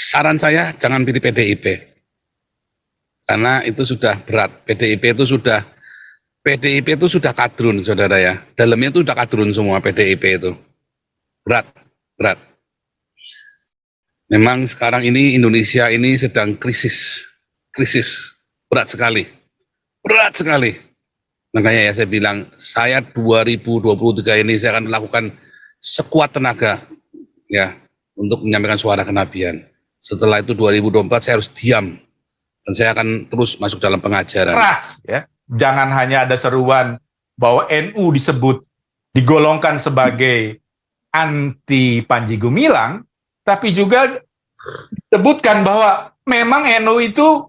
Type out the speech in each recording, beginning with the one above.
saran saya jangan pilih PDIP. Karena itu sudah berat. PDIP itu sudah kadrun, saudara ya. Dalamnya itu sudah kadrun semua PDIP itu. Berat, berat. Memang sekarang ini Indonesia ini sedang krisis. Krisis. Berat sekali. Makanya ya saya bilang, saya 2023 ini saya akan melakukan sekuat tenaga ya untuk menyampaikan suara kenabian. Setelah itu 2024 saya harus diam dan saya akan terus masuk dalam pengajaran. Keras ya. Jangan hanya ada seruan bahwa NU digolongkan sebagai anti Panji Gumilang, tapi juga disebutkan bahwa memang NU itu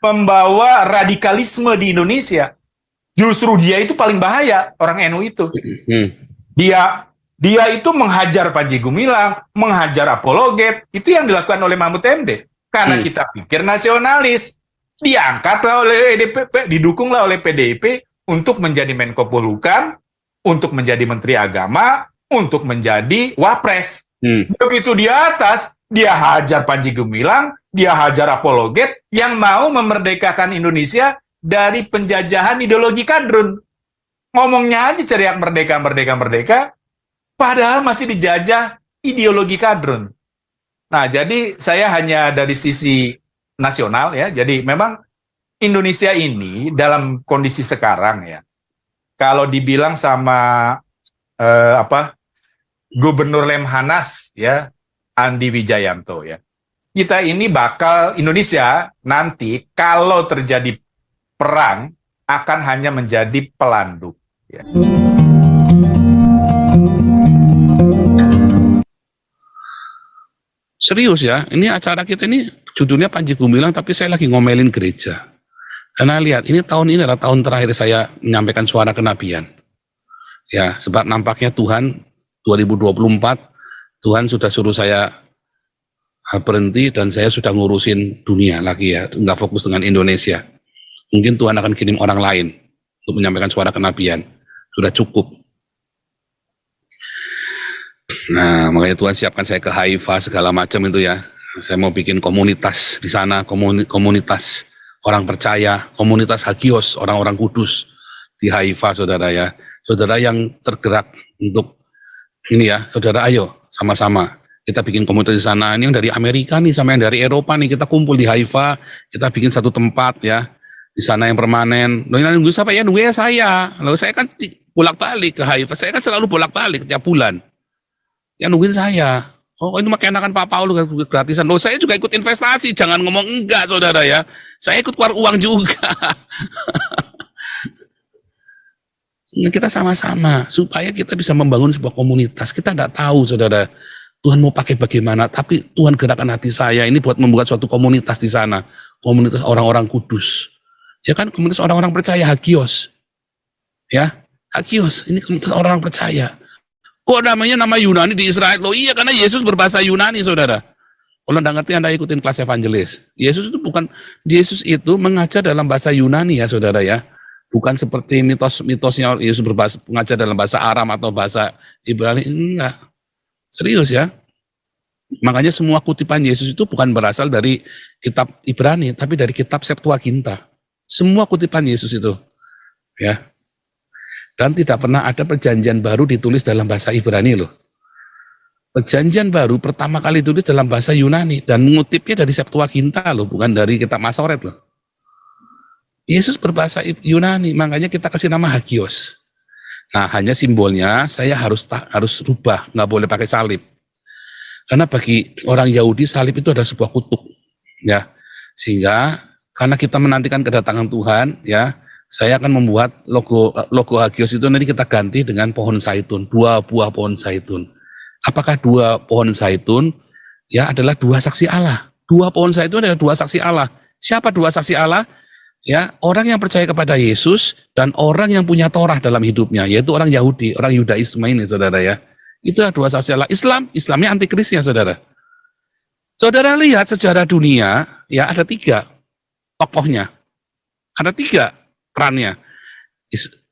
membawa radikalisme di Indonesia. Justru dia itu paling bahaya, orang NU itu. Dia itu menghajar Panji Gumilang, menghajar apologet, itu yang dilakukan oleh Mahfud MD. Karena kita pikir nasionalis. Diangkatlah oleh EDP, didukunglah oleh PDIP untuk menjadi Menko Polhukam, untuk menjadi Menteri Agama, untuk menjadi Wapres. Begitu di atas, dia hajar Panji Gumilang, dia hajar apologet yang mau memerdekakan Indonesia dari penjajahan ideologi kadrun. Ngomongnya aja teriak merdeka, merdeka, merdeka, padahal masih dijajah ideologi kadrun. Nah, jadi saya hanya dari sisi nasional ya. Jadi memang Indonesia ini dalam kondisi sekarang ya. Kalau dibilang sama Gubernur Lemhanas ya, Andi Wijayanto ya. Kita ini Indonesia nanti kalau terjadi perang akan hanya menjadi pelanduk ya. Serius ya, ini acara kita ini judulnya Panji Gumilang, tapi saya lagi ngomelin gereja. Karena lihat, tahun ini adalah tahun terakhir saya menyampaikan suara kenabian. Ya, sebab nampaknya Tuhan 2024, Tuhan sudah suruh saya berhenti dan saya sudah ngurusin dunia lagi ya, nggak fokus dengan Indonesia. Mungkin Tuhan akan kirim orang lain untuk menyampaikan suara kenabian. Sudah cukup. Nah, makanya Tuhan siapkan saya ke Haifa segala macam itu ya. Saya mau bikin komunitas di sana, komunitas orang percaya, komunitas Hagios, orang-orang kudus di Haifa, saudara ya. Saudara yang tergerak untuk ini ya, saudara ayo sama-sama kita bikin komunitas di sana. Ini yang dari Amerika nih sama yang dari Eropa nih, kita kumpul di Haifa, kita bikin satu tempat ya. Di sana yang permanen. Loh, yang nunggu siapa ya? Nunggu ya saya. Lalu saya kan bolak-balik ke Haifa. Saya kan selalu bolak-balik setiap bulan. Yang nungguin saya. Oh, itu makin enakan Pak Paulus gratisan. Loh, saya juga ikut investasi. Jangan ngomong enggak, saudara ya. Saya ikut keluar uang juga. Kita sama-sama supaya kita bisa membangun sebuah komunitas. Kita enggak tahu, saudara. Tuhan mau pakai bagaimana, tapi Tuhan gerakan hati saya ini buat membuat suatu komunitas di sana. Komunitas orang-orang kudus. Ya kan, komunitas orang-orang percaya, Hagios. Ya, Hagios, ini komunitas orang-orang percaya. Kok namanya nama Yunani di Israel? Loh iya, karena Yesus berbahasa Yunani, saudara. Kalau Anda ngerti, Anda ikutin kelas evangelis. Yesus itu mengajar dalam bahasa Yunani ya, saudara ya. Bukan seperti mitosnya Yesus mengajar dalam bahasa Aram atau bahasa Ibrani. Enggak. Serius ya. Makanya semua kutipan Yesus itu bukan berasal dari kitab Ibrani, tapi dari kitab Septuaginta. Semua kutipan Yesus itu. Ya. Dan tidak pernah ada perjanjian baru ditulis dalam bahasa Ibrani loh. Perjanjian baru pertama kali ditulis dalam bahasa Yunani dan mengutipnya dari Septuaginta loh, bukan dari kitab Masoret loh. Yesus berbahasa Yunani, makanya kita kasih nama Hagios. Nah, hanya simbolnya saya harus rubah, nggak boleh pakai salib. Karena bagi orang Yahudi salib itu adalah sebuah kutuk, ya. Sehingga karena kita menantikan kedatangan Tuhan, ya. Saya akan membuat logo Hagios itu nanti kita ganti dengan pohon zaitun, 2 buah pohon zaitun. Apakah 2 pohon zaitun ya adalah 2 saksi Allah? 2 pohon zaitun adalah 2 saksi Allah. Siapa 2 saksi Allah? Ya, orang yang percaya kepada Yesus dan orang yang punya Torah dalam hidupnya, yaitu orang Yahudi, orang Yudaisme ini, saudara ya. Itulah 2 saksi Allah. Islamnya antikris ya, saudara. Saudara lihat sejarah dunia, ya ada 3 tokohnya. Ada 3 perannya,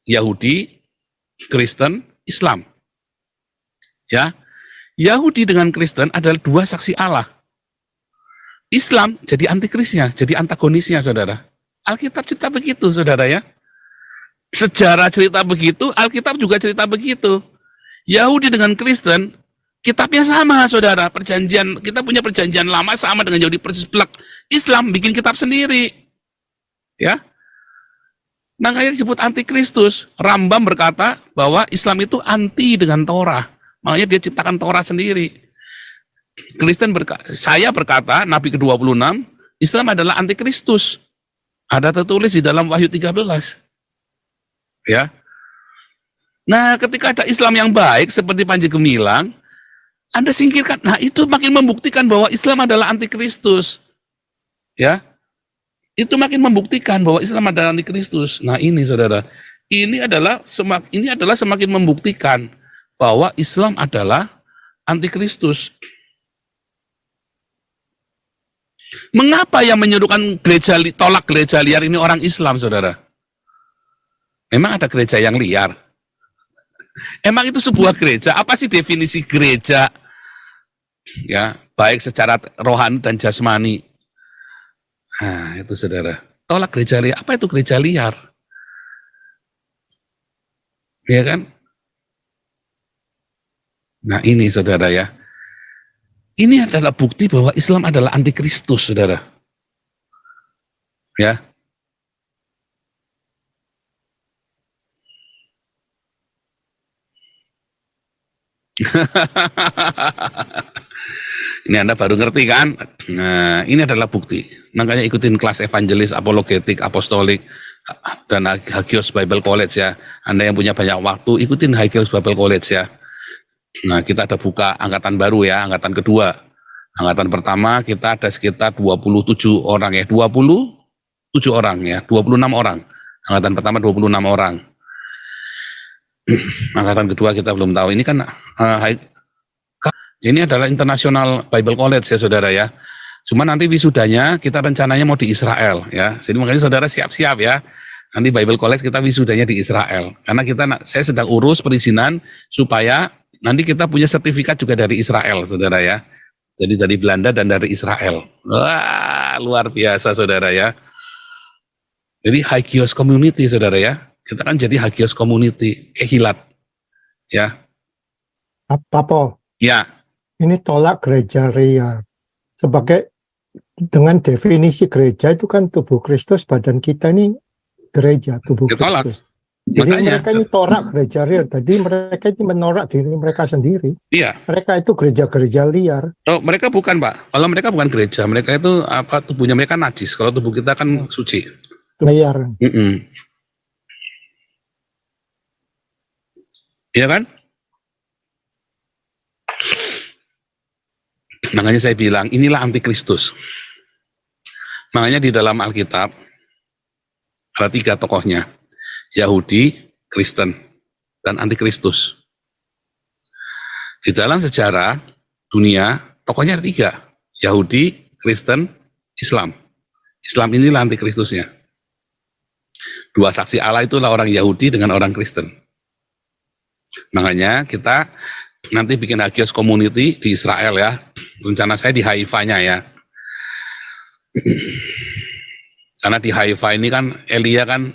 Yahudi, Kristen, Islam. Ya, Yahudi dengan Kristen adalah 2 saksi Allah. Islam jadi antikrisnya, jadi antagonisnya, saudara. Alkitab cerita begitu, saudara ya. Sejarah cerita begitu, Alkitab juga cerita begitu. Yahudi dengan Kristen, kitabnya sama, saudara. Perjanjian, kita punya perjanjian lama sama dengan Yahudi persis plek. Islam bikin kitab sendiri. Ya. Makanya disebut antikristus. Rambam berkata bahwa Islam itu anti dengan Torah. Makanya dia ciptakan Torah sendiri. Kristen saya berkata, Nabi ke-26, Islam adalah antikristus. Ada tertulis di dalam Wahyu 13. Ya. Nah, ketika ada Islam yang baik seperti Panji Gumilang, Anda singkirkan. Nah, itu makin membuktikan bahwa Islam adalah antikristus. Ya. Itu makin membuktikan bahwa Islam adalah antikristus. Nah, ini saudara, ini adalah semakin membuktikan bahwa Islam adalah antikristus. Mengapa yang menyuruhkan tolak gereja liar ini orang Islam, saudara? Memang ada gereja yang liar? Emang itu sebuah gereja? Apa sih definisi gereja? Ya, baik secara rohani dan jasmani. Nah, itu saudara. Tolak gereja liar. Apa itu gereja liar? Ya kan? Nah, ini saudara ya. Ini adalah bukti bahwa Islam adalah antikristus, saudara. Ya. Ini Anda baru ngerti kan? Nah, ini adalah bukti. Makanya ikutin kelas evangelis, apologetik, apostolik, dan Hagios Bible College ya. Anda yang punya banyak waktu, ikutin Hagios Bible College ya. Nah, kita ada buka angkatan baru ya, angkatan kedua. Angkatan pertama kita ada sekitar 27 orang ya, 27 orang ya, 26 orang. Angkatan pertama 26 orang. Angkatan kedua kita belum tahu. Ini kan ini adalah International Bible College ya, saudara ya. Cuma nanti wisudanya kita rencananya mau di Israel ya. Jadi makanya saudara siap-siap ya. Nanti Bible College kita wisudanya di Israel. Karena saya sedang urus perizinan supaya nanti kita punya sertifikat juga dari Israel, saudara ya. Jadi dari Belanda dan dari Israel. Wah, luar biasa, saudara ya. Jadi Hagios Community, saudara ya. Kita kan jadi Hagios Community, Kehilat. Ya. Apa? Ya. Ini tolak gereja liar. Sebagai dengan definisi gereja itu kan tubuh Kristus, badan kita ini gereja, tubuh Ditolak. Kristus. Jadi Makanya, mereka ini tolak gereja liar. Jadi mereka ini menolak diri mereka sendiri. iya. Mereka itu gereja-gereja liar. Oh, mereka bukan, Pak. Kalau mereka bukan gereja, mereka itu tubuhnya mereka najis. Kalau tubuh kita kan suci. Liar. Iya kan? Makanya saya bilang, inilah antikristus. Makanya di dalam Alkitab, ada 3 tokohnya. Yahudi, Kristen, dan antikristus. Di dalam sejarah dunia, tokohnya ada 3. Yahudi, Kristen, Islam. Islam inilah antikristusnya. 2 saksi Allah itulah orang Yahudi dengan orang Kristen. Makanya kita nanti bikin Hagios Community di Israel ya. Rencana saya di Haifa-nya ya. Karena di Haifa ini kan Elia kan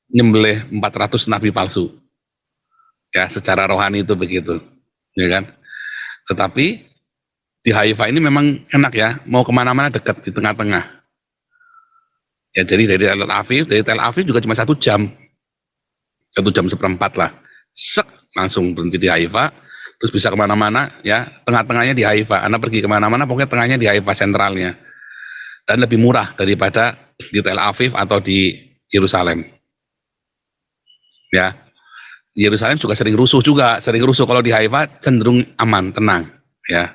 nyembelih 400 nabi palsu. Ya, secara rohani itu begitu. Ya kan? Tetapi di Haifa ini memang enak ya, mau kemana-mana dekat di tengah-tengah. Ya, jadi dari Tel Aviv juga cuma 1 jam. 1 jam seperempat lah. Langsung berhenti di Haifa, terus bisa kemana-mana ya, tengah-tengahnya di Haifa. Anda pergi kemana-mana, pokoknya tengahnya di Haifa sentralnya. Dan lebih murah daripada di Tel Aviv atau di Yerusalem. Ya, di Yerusalem juga sering rusuh kalau di Haifa cenderung aman, tenang. Ya,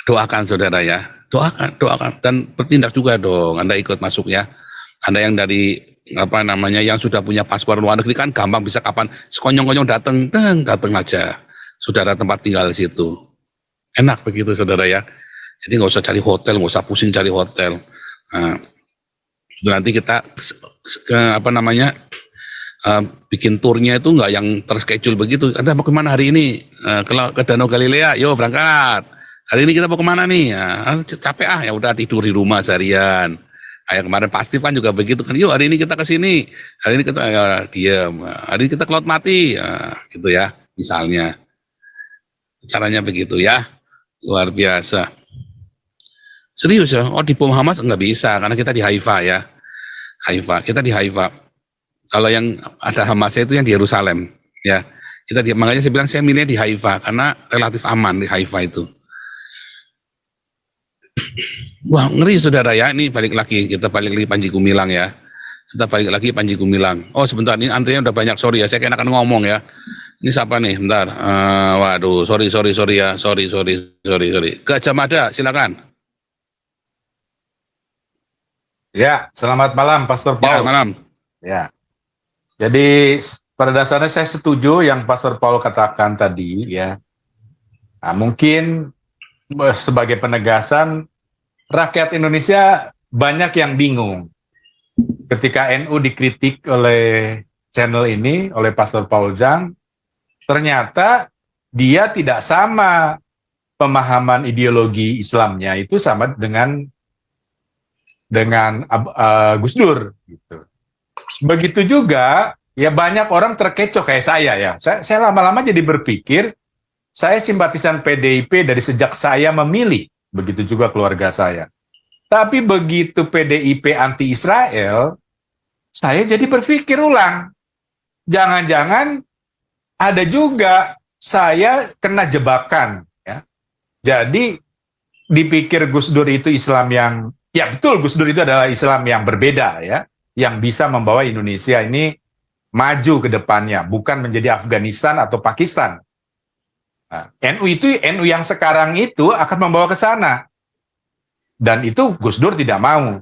doakan saudara ya, doakan dan bertindak juga dong. Anda ikut masuk ya. Anda yang dari yang sudah punya paspor luar negeri kan gampang, bisa kapan sekonyong-konyong datang aja. Sudah ada tempat tinggal di situ. Enak begitu saudara ya. Jadi nggak usah cari hotel, nggak usah pusing cari hotel. Nah, nanti kita bikin turnya itu nggak yang terschedule begitu. Anda mau kemana hari ini? Ke Danau Galilea, yo berangkat. Hari ini kita mau kemana nih? Ya, capek ya udah tidur di rumah seharian. Kayak kemarin pasti kan juga begitu kan. Yuk hari ini kita ke sini. Hari ini kita diam. Hari ini kita ke Laut Mati. Ya, gitu ya. Misalnya. Caranya begitu ya. Luar biasa. Serius ya? Oh di bom Hamas nggak bisa karena kita di Haifa ya. Haifa. Kita di Haifa. Kalau yang ada Hamasnya itu yang di Yerusalem ya. Makanya saya bilang saya milih di Haifa karena relatif aman di Haifa itu. Wah ngeri saudara ya, ini kita balik lagi Panji Gumilang ya. Kita balik lagi Panji Gumilang. Oh sebentar, ini antrinya udah banyak, sorry ya, saya kena ngomong ya. Ini siapa nih, bentar. Waduh, sorry ya, sorry. Gajah Mada, silakan. Ya, selamat malam Pastor Ya, Paul. malam. Ya. Jadi pada dasarnya saya setuju yang Pastor Paul katakan tadi ya. Nah, mungkin sebagai penegasan, rakyat Indonesia banyak yang bingung ketika NU dikritik oleh channel ini, oleh Pastor Paul Zhang. Ternyata dia tidak sama pemahaman ideologi Islamnya itu sama dengan Gus Dur gitu. Begitu juga ya banyak orang terkecoh kayak saya ya. Saya lama-lama jadi berpikir saya simpatisan PDIP dari sejak saya memilih, begitu juga keluarga saya. Tapi begitu PDIP anti-Israel, saya jadi berpikir ulang. Jangan-jangan ada juga saya kena jebakan. Ya. Jadi dipikir Gus Dur itu Islam yang, ya betul Gus Dur itu adalah Islam yang berbeda ya, yang bisa membawa Indonesia ini maju ke depannya, bukan menjadi Afghanistan atau Pakistan. Nah, NU yang sekarang itu akan membawa ke sana. Dan itu Gus Dur tidak mau.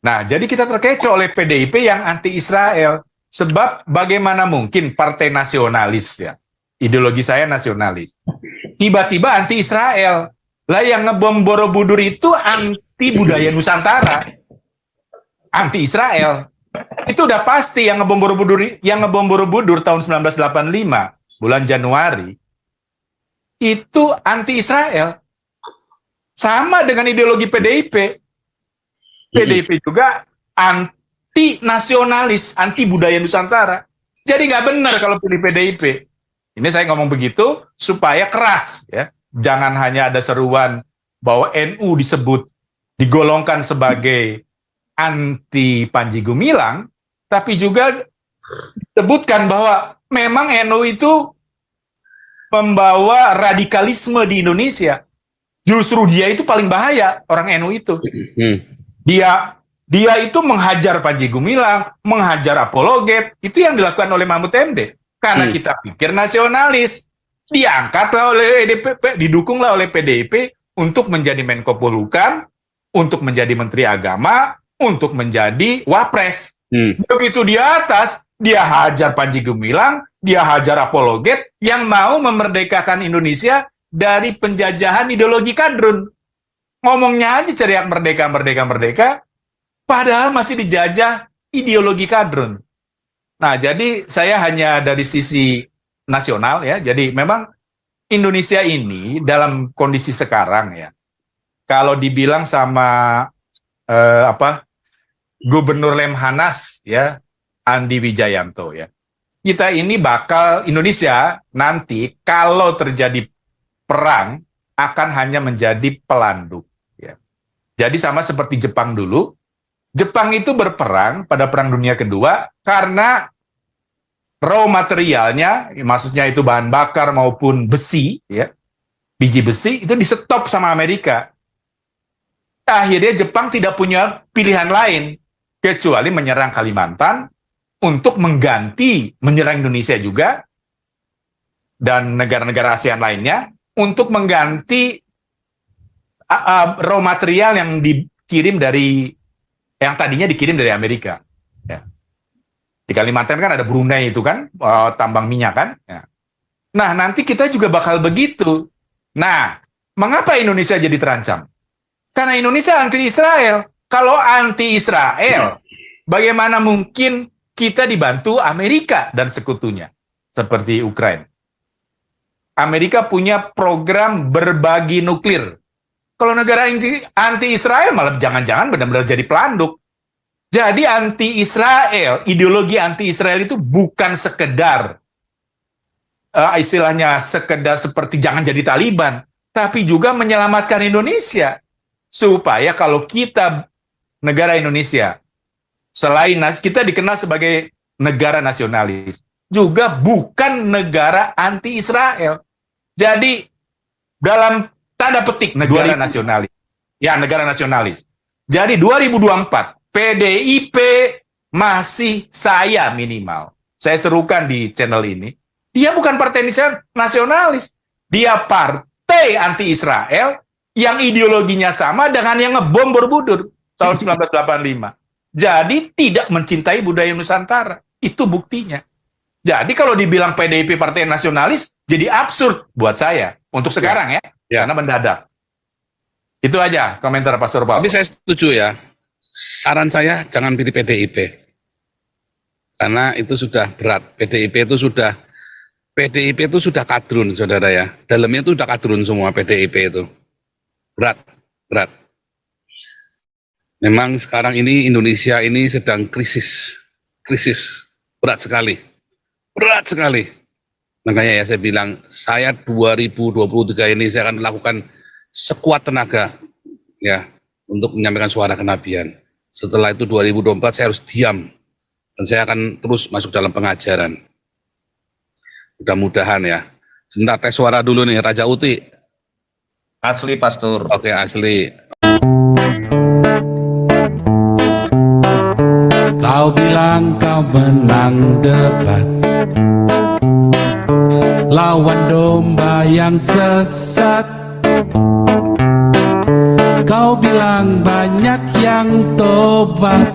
Nah, jadi kita terkecoh oleh PDIP yang anti-Israel. Sebab bagaimana mungkin partai nasionalis ya, ideologi saya nasionalis, tiba-tiba anti-Israel. Lah yang ngebom Borobudur itu anti budaya Nusantara. Anti-Israel. Itu udah pasti yang ngebom Borobudur tahun 1985, bulan Januari, itu anti-Israel. Sama dengan ideologi PDIP. PDIP juga anti-nasionalis, anti budaya Nusantara. Jadi nggak benar kalau pilih PDIP. Ini saya ngomong begitu supaya keras. Ya. Jangan hanya ada seruan bahwa NU digolongkan sebagai anti Panji Gumilang, tapi juga disebutkan bahwa memang NU itu membawa radikalisme di Indonesia. Justru dia itu paling bahaya, orang NU itu. Dia itu menghajar Panji Gumilang, menghajar apologet, itu yang dilakukan oleh Mahfud MD. Karena kita pikir nasionalis, diangkatlah oleh EDP, didukunglah oleh PDIP untuk menjadi Menko Polhukam, untuk menjadi Menteri Agama, untuk menjadi Wapres. Begitu di atas, dia hajar Panji Gumilang, dia hajar apologet yang mau memerdekakan Indonesia dari penjajahan ideologi kadrun. Ngomongnya aja teriak merdeka, padahal masih dijajah ideologi kadrun. Nah, jadi saya hanya dari sisi nasional ya. Jadi memang Indonesia ini dalam kondisi sekarang ya. Kalau dibilang sama Gubernur Lemhanas ya, Andi Wijayanto ya. Kita ini Indonesia nanti kalau terjadi perang akan hanya menjadi pelanduk ya. Jadi sama seperti Jepang dulu. Jepang itu berperang pada Perang Dunia Kedua karena raw materialnya, maksudnya itu bahan bakar maupun besi, ya, biji besi itu di-stop sama Amerika. Akhirnya Jepang tidak punya pilihan lain kecuali menyerang Kalimantan untuk menyerang Indonesia juga dan negara-negara ASEAN lainnya untuk mengganti raw material yang tadinya dikirim dari Amerika. Ya. Di Kalimantan kan ada Brunei itu kan, tambang minyak kan. Ya. Nah, nanti kita juga bakal begitu. Nah, mengapa Indonesia jadi terancam? Karena Indonesia anti-Israel. Kalau anti-Israel, bagaimana mungkin kita dibantu Amerika dan sekutunya, seperti Ukraina? Amerika punya program berbagi nuklir. Kalau negara anti-Israel malah jangan-jangan benar-benar jadi pelanduk. Jadi anti-Israel, ideologi anti-Israel itu bukan sekedar istilahnya sekedar seperti jangan jadi Taliban, tapi juga menyelamatkan Indonesia. Supaya kalau kita, negara Indonesia, selain kita dikenal sebagai negara nasionalis, juga bukan negara anti-Israel. Jadi dalam tanda petik negara nasionalis. Ya, negara nasionalis. Jadi 2024 PDIP masih saya minimal. Saya serukan di channel ini. Dia bukan partai nasionalis. Dia partai anti-Israel yang ideologinya sama dengan yang ngebom Borobudur tahun 1985. Jadi tidak mencintai budaya Nusantara. Itu buktinya. Jadi kalau dibilang PDIP partai nasionalis, jadi absurd buat saya. Untuk sekarang ya. Karena mendadak. Itu aja komentar Pastor Paul. Tapi saya setuju ya. Saran saya jangan pilih PDIP. Karena itu sudah berat. PDIP itu sudah kadrun, saudara ya. Dalamnya itu sudah kadrun semua PDIP itu. Berat. Memang sekarang ini Indonesia ini sedang krisis. Berat sekali. Makanya ya saya bilang, saya 2023 ini saya akan melakukan sekuat tenaga ya untuk menyampaikan suara kenabian. Setelah itu 2024 saya harus diam dan saya akan terus masuk dalam pengajaran. Mudah-mudahan ya. Sebentar tes suara dulu nih Raja Uti. Asli Pastor. Oke, asli. Kau bilang kau menang debat, lawan domba yang sesat. Kau bilang banyak yang tobat.